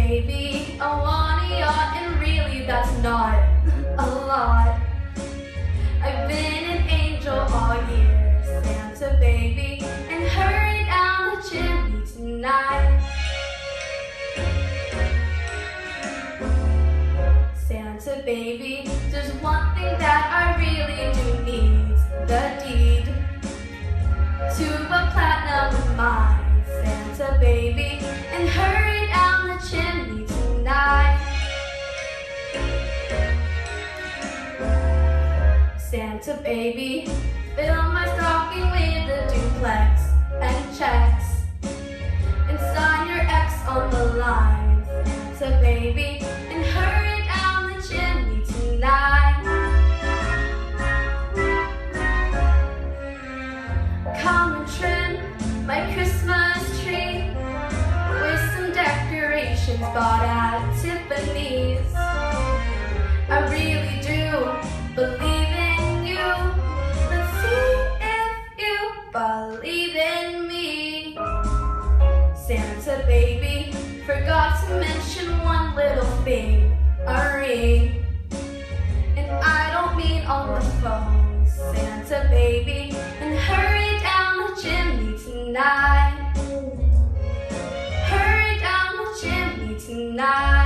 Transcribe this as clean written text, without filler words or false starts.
baby, I want a yacht, and really that's not a lot. I've been an angel all year, Santa baby, and hurry down the chimney tonight. Santa baby, there's one thing that I really do need, the deed to a platinum mine. Santa baby, and hurry down the chimney tonight. Santa baby, fill my stocking with a duplex and checks, and sign your X on the line. Santa baby, and hurry down the chimney tonight. Come and trim my Christmas tree with some decorations bought at Tiffany's. I really do believe in you. Let's see if you believe in me. Santa baby, forgot to mention one little thing, a ring. And I don't mean on the phone, Santa baby, and hurry down the chimney tonight. Hurry down the chimney tonight.